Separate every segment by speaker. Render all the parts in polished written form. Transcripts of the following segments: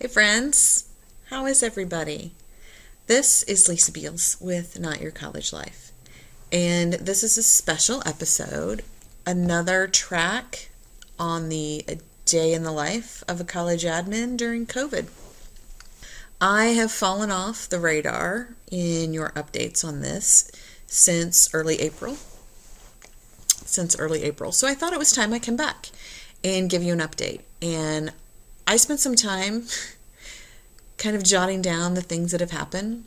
Speaker 1: Hey friends, how is everybody? This is Lisa Beals with Not Your College Life, and this is a special episode, another track on the day in the life of a college admin during COVID. I have fallen off the radar in your updates on this since early April. So I thought it was time I come back and give you an update. And I spent some time kind of jotting down the things that have happened.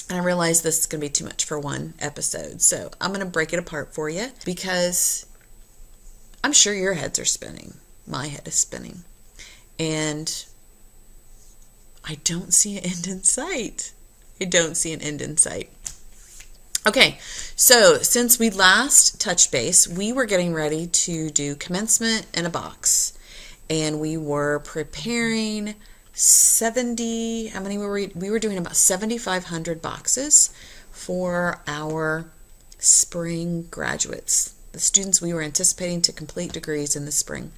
Speaker 1: And I realized this is going to be too much for one episode. So I'm going to break it apart for you because I'm sure your heads are spinning. My head is spinning. And I don't see an end in sight. Okay, so since we last touched base, we were getting ready to do commencement in a box. And we were preparing 70, how many were we were doing about 7,500 boxes for our spring graduates, the students we were anticipating to complete degrees in the spring.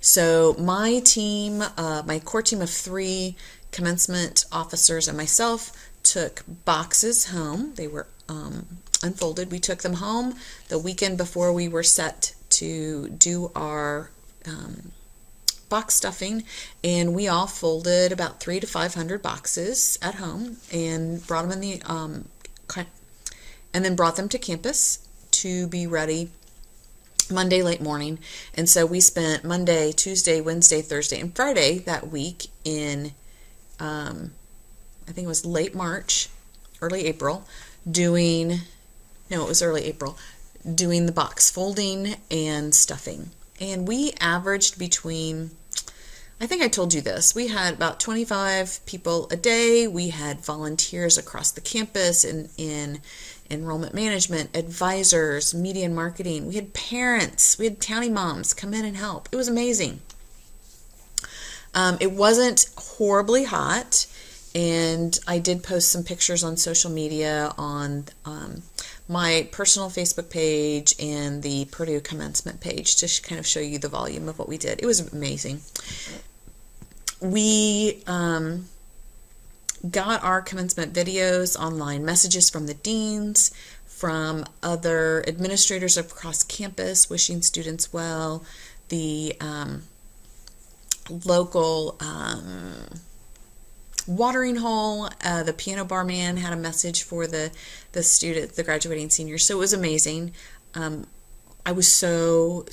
Speaker 1: So my team, my core team of 3 commencement officers and myself took boxes home. They were unfolded. We took them home the weekend before we were set to do our box stuffing, and we all folded about 300 to 500 boxes at home and brought them in and then brought them to campus to be ready Monday late morning. And so we spent Monday, Tuesday, Wednesday, Thursday, and Friday that week in I think it was late March, early April, doing the box folding and stuffing. And we averaged between, I think I told you this, we had about 25 people a day. We had volunteers across the campus in enrollment management, advisors, media and marketing. We had parents, we had townie moms come in and help. It was amazing. It wasn't horribly hot, and I did post some pictures on social media on my personal Facebook page and the Purdue commencement page to kind of show you the volume of what we did. It was amazing. We got our commencement videos, online messages from the deans, from other administrators across campus wishing students well, the local watering hole, the piano bar man had a message for the graduating seniors. So it was amazing. I was so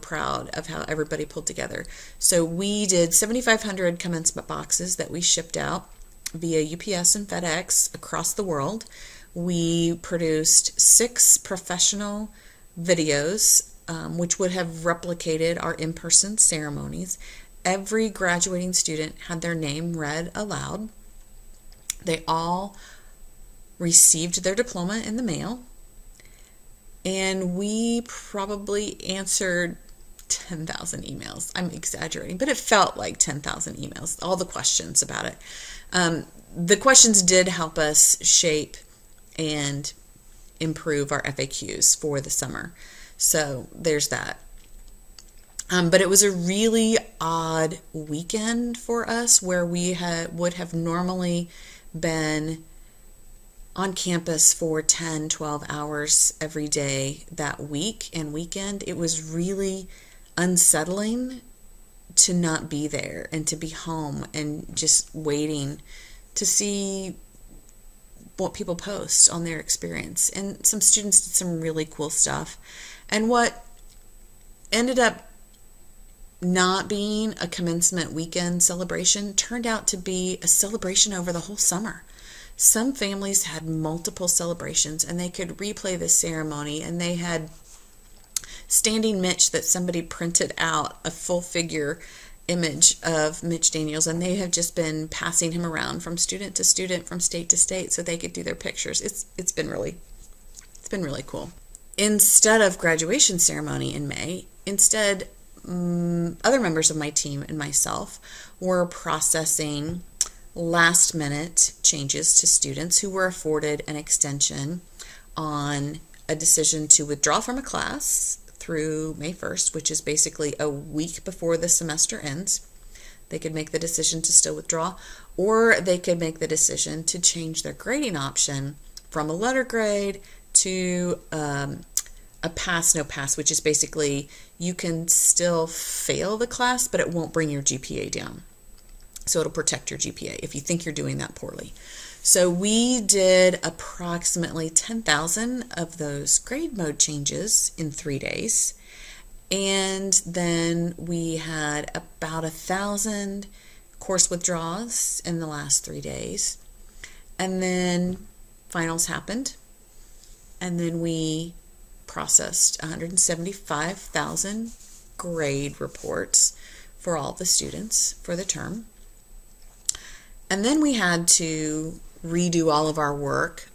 Speaker 1: proud of how everybody pulled together. So we did 7,500 commencement boxes that we shipped out via UPS and FedEx across the world. We produced 6 professional videos, which would have replicated our in-person ceremonies. Every graduating student had their name read aloud. They all received their diploma in the mail. And we probably answered 10,000 emails. I'm exaggerating, but it felt like 10,000 emails, all the questions about it. The questions did help us shape and improve our FAQs for the summer. So there's that. But it was a really odd weekend for us where we would have normally been on campus for 10, 12 hours every day that week and weekend. It was really unsettling to not be there and to be home and just waiting to see what people post on their experience. And some students did some really cool stuff. And what ended up not being a commencement weekend celebration turned out to be a celebration over the whole summer. Some families had multiple celebrations and they could replay the ceremony, and they had Standing Mitch that somebody printed out, a full figure image of Mitch Daniels, and they have just been passing him around from student to student, from state to state, so they could do their pictures. It's been really cool. Instead of graduation ceremony in May, other members of my team and myself were processing last minute changes to students who were afforded an extension on a decision to withdraw from a class through May 1st, which is basically a week before the semester ends. They could make the decision to still withdraw, or they could make the decision to change their grading option from a letter grade to a pass, no pass, which is basically you can still fail the class, but it won't bring your GPA down. So it'll protect your GPA if you think you're doing that poorly. So we did approximately 10,000 of those grade mode changes in 3 days. And then we had about 1,000 course withdrawals in the last 3 days. And then finals happened. And then we processed 175,000 grade reports for all the students for the term. And then we had to redo all of our work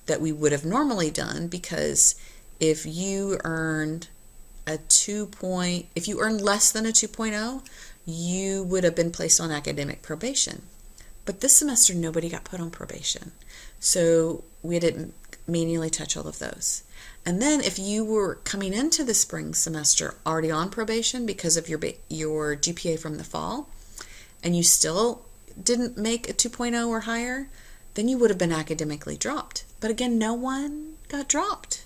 Speaker 1: that we would have normally done, because if you earned if you earned less than a 2.0, you would have been placed on academic probation. But this semester, nobody got put on probation. So we didn't manually touch all of those. And then if you were coming into the spring semester already on probation because of your GPA from the fall, and you still didn't make a 2.0 or higher, then you would have been academically dropped. But again, no one got dropped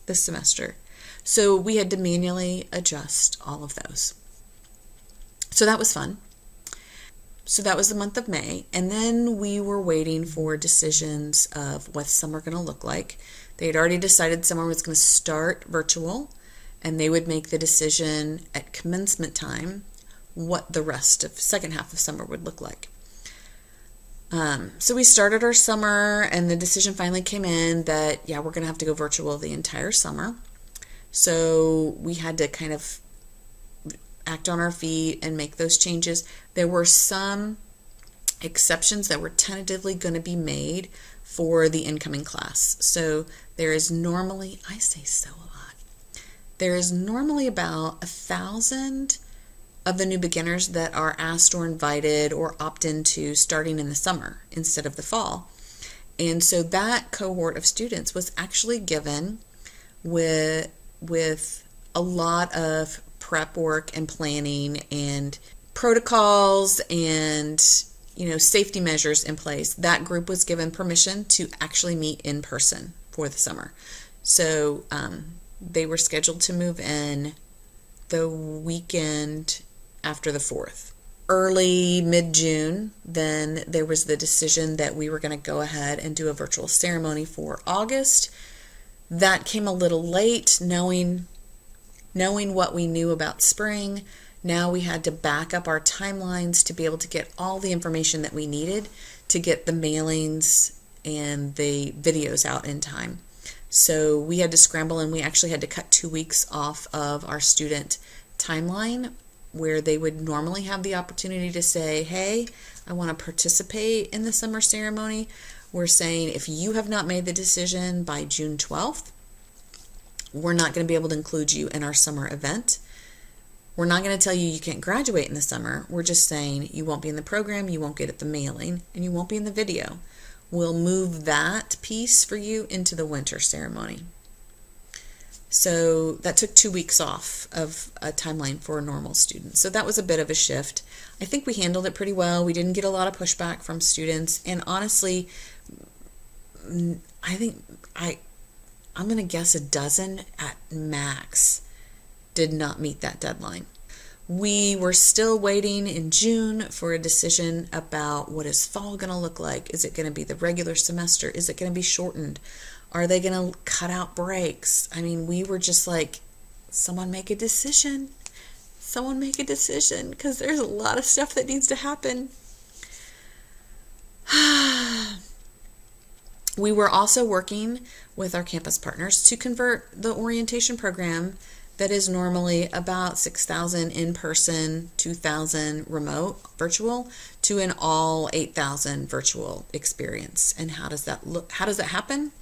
Speaker 1: this semester. So we had to manually adjust all of those. So that was fun. So that was the month of May. And then we were waiting for decisions of what summer going to look like. They had already decided summer was going to start virtual, and they would make the decision at commencement time what the rest of second half of summer would look like. So we started our summer, and the decision finally came in that, we're going to have to go virtual the entire summer. So we had to kind of act on our feet and make those changes. There were some exceptions that were tentatively going to be made for the incoming class. So there is normally, I say so a lot, there is normally about 1,000 of the new beginners that are asked or invited or opt into starting in the summer instead of the fall. And so that cohort of students was actually given with a lot of prep work and planning and protocols and safety measures in place. That group was given permission to actually meet in person for the summer. So they were scheduled to move in the weekend after the 4th. Early mid-June, then there was the decision that we were going to go ahead and do a virtual ceremony for August. That came a little late, knowing what we knew about spring. Now we had to back up our timelines to be able to get all the information that we needed to get the mailings and the videos out in time. So we had to scramble, and we actually had to cut 2 weeks off of our student timeline, where they would normally have the opportunity to say, hey, I want to participate in the summer ceremony. We're saying if you have not made the decision by June 12th, we're not going to be able to include you in our summer event. We're not going to tell you can't graduate in the summer. We're just saying you won't be in the program, you won't get at the mailing, and you won't be in the video. We'll move that piece for you into the winter ceremony. So that took 2 weeks off of a timeline for a normal student. So that was a bit of a shift. I think we handled it pretty well. We didn't get a lot of pushback from students. And honestly, I think I'm going to guess a dozen at max did not meet that deadline. We were still waiting in June for a decision about what is fall going to look like. Is it going to be the regular semester? Is it going to be shortened? Are they going to cut out breaks? I mean, we were just like, someone make a decision. Someone make a decision, because there's a lot of stuff that needs to happen. We were also working with our campus partners to convert the orientation program that is normally about 6,000 in person, 2,000 remote, virtual, to an all 8,000 virtual experience. And how does that look? How does that happen?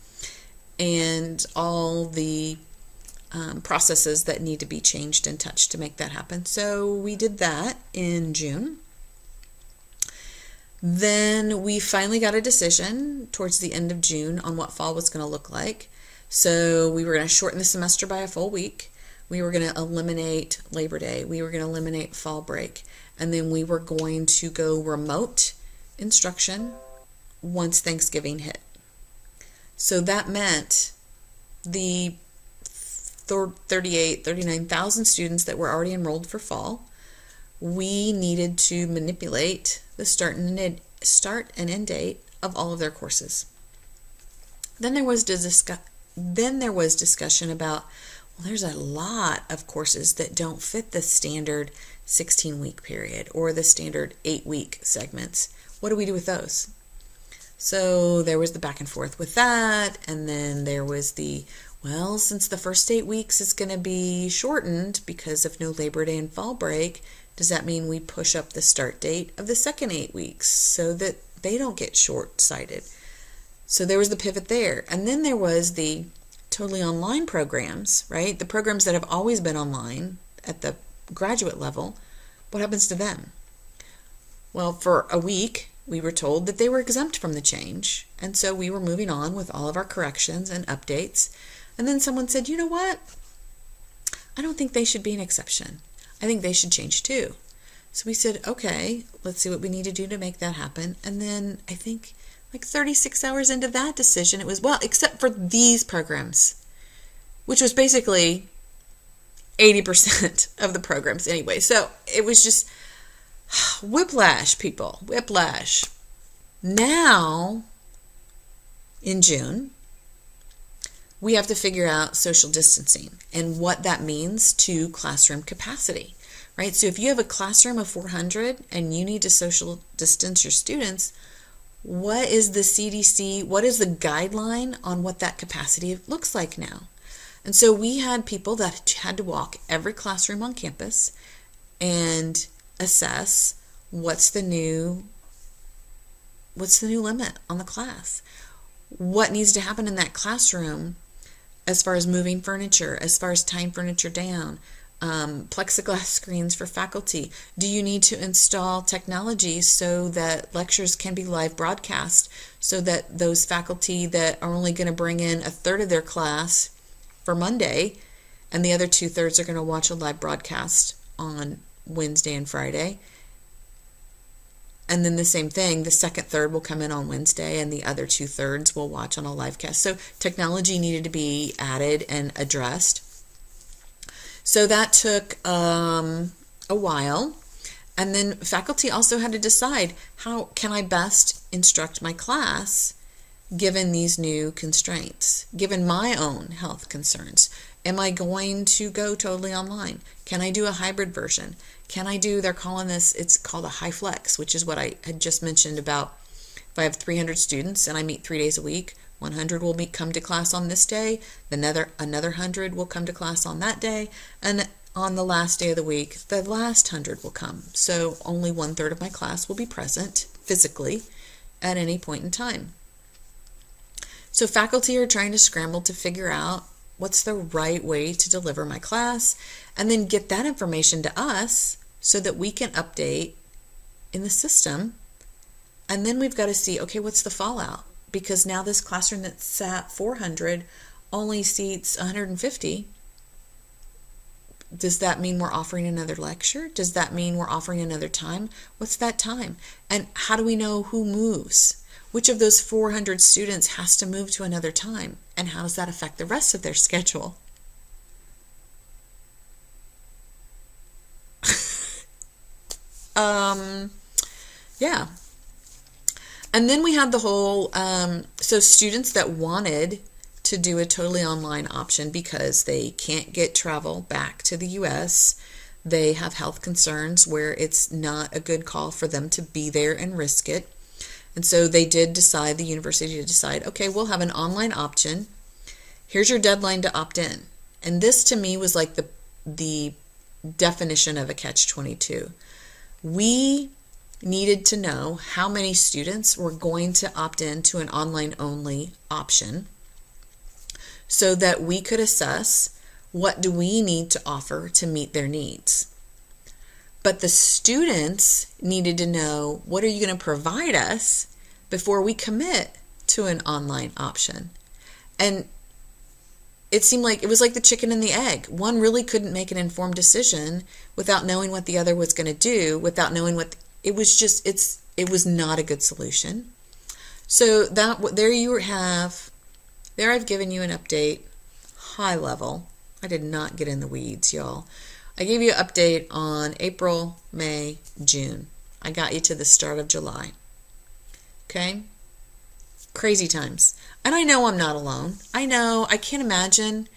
Speaker 1: And all the processes that need to be changed and touched to make that happen. So we did that in June. Then we finally got a decision towards the end of June on what fall was going to look like. So we were going to shorten the semester by a full week. We were going to eliminate Labor Day. We were going to eliminate fall break. And then we were going to go remote instruction once Thanksgiving hit. So that meant the 39,000 students that were already enrolled for fall, we needed to manipulate the start and end date of all of their courses. Then there was discussion about, well, there's a lot of courses that don't fit the standard 16-week period or the standard 8-week segments. What do we do with those? So there was the back and forth with that, and then there was well, since the first 8 weeks is going to be shortened because of no Labor Day and fall break, does that mean we push up the start date of the second 8 weeks so that they don't get short-sighted? So there was the pivot there. And then there was the totally online programs, right? The programs that have always been online at the graduate level. What happens to them? Well, for a week, we were told that they were exempt from the change. And so we were moving on with all of our corrections and updates. And then someone said, you know what? I don't think they should be an exception. I think they should change too. So we said, okay, let's see what we need to do to make that happen. And then I think like 36 hours into that decision, it was, well, except for these programs, which was basically 80% of the programs anyway. So it was just whiplash, people, whiplash. Now, in June, we have to figure out social distancing and what that means to classroom capacity, right? So if you have a classroom of 400 and you need to social distance your students, what is the CDC, what is the guideline on what that capacity looks like now? And so we had people that had to walk every classroom on campus and assess what's the new limit on the class. What needs to happen in that classroom as far as moving furniture, as far as tying furniture down, plexiglass screens for faculty. Do you need to install technology so that lectures can be live broadcast so that those faculty that are only going to bring in a third of their class for Monday and the other 2/3 are going to watch a live broadcast on Wednesday and Friday? And then the same thing, the second third will come in on Wednesday and the other 2/3 will watch on a live cast. So technology needed to be added and addressed. So that took a while. And then faculty also had to decide, how can I best instruct my class given these new constraints, given my own health concerns? Am I going to go totally online? Can I do a hybrid version? Can I do, they're calling this, it's called a high flex, which is what I had just mentioned about if I have 300 students and I meet 3 days a week, 100 will come to class on this day, another 100 will come to class on that day, and on the last day of the week, the last 100 will come. So only 1/3 of my class will be present physically at any point in time. So faculty are trying to scramble to figure out what's the right way to deliver my class, and then get that information to us so that we can update in the system. And then we've got to see, okay, what's the fallout? Because now this classroom that sat 400 only seats 150. Does that mean we're offering another lecture? Does that mean we're offering another time? What's that time? And how do we know who moves? Which of those 400 students has to move to another time? And how does that affect the rest of their schedule? Yeah. And then we had the whole, so students that wanted to do a totally online option because they can't get travel back to the U.S., they have health concerns where it's not a good call for them to be there and risk it. And so they did decide, the university did decide, okay, we'll have an online option. Here's your deadline to opt in. And this to me was like the definition of a catch-22. We needed to know how many students were going to opt in to an online-only option so that we could assess what do we need to offer to meet their needs. But the students needed to know, what are you going to provide us before we commit to an online option? And it seemed like it was like the chicken and the egg. One really couldn't make an informed decision without knowing what the other was going to do, without knowing what it was. It was not a good solution. So there you have, there I've given you an update, high level. I did not get in the weeds, y'all. I gave you an update on April, May, June. I got you to the start of July. Okay? Crazy times. And I know I'm not alone. I know, I can't imagine,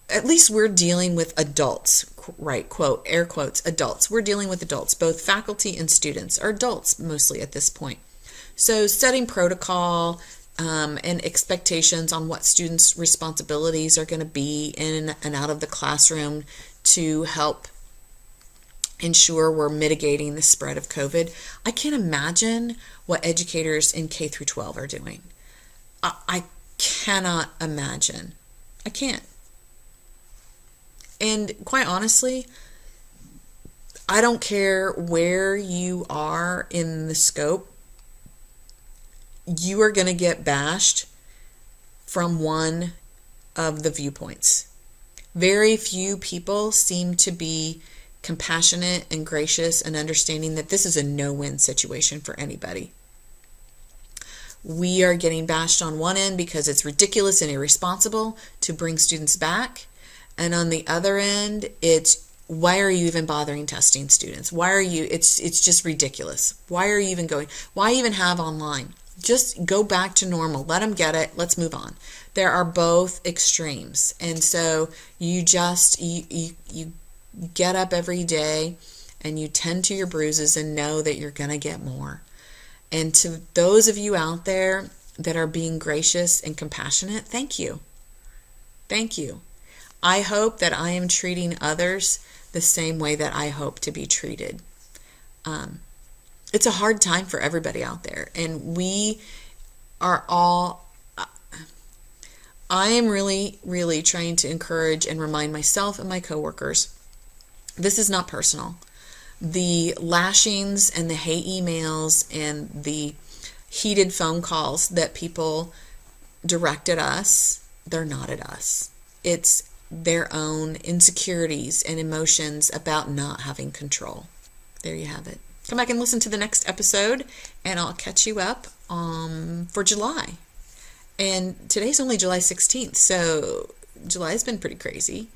Speaker 1: at least we're dealing with adults, right? Quote, air quotes, adults. We're dealing with adults. Both faculty and students are adults mostly at this point. So setting protocol and expectations on what students' responsibilities are going to be in and out of the classroom to help ensure we're mitigating the spread of COVID. I can't imagine what educators in K through 12 are doing. I cannot imagine. I can't. And quite honestly, I don't care where you are in the scope, you are going to get bashed from one of the viewpoints. Very few people seem to be compassionate and gracious and understanding that this is a no-win situation for anybody. We are getting bashed on one end because it's ridiculous and irresponsible to bring students back. And on the other end, it's why are you even bothering testing students? Why are you, it's just ridiculous. Why are you even going, why even have online? Just go back to normal. Let them get it. Let's move on. There are both extremes. And so you just, you get up every day and you tend to your bruises and know that you're going to get more. And to those of you out there that are being gracious and compassionate, thank you. Thank you. I hope that I am treating others the same way that I hope to be treated. It's a hard time for everybody out there. And we are all, I am really, really trying to encourage and remind myself and my coworkers, this is not personal. The lashings and the hate emails and the heated phone calls that people direct at us, they're not at us. It's their own insecurities and emotions about not having control. There you have it. Come back and listen to the next episode, and I'll catch you up for July. And today's only July 16th, so July's been pretty crazy.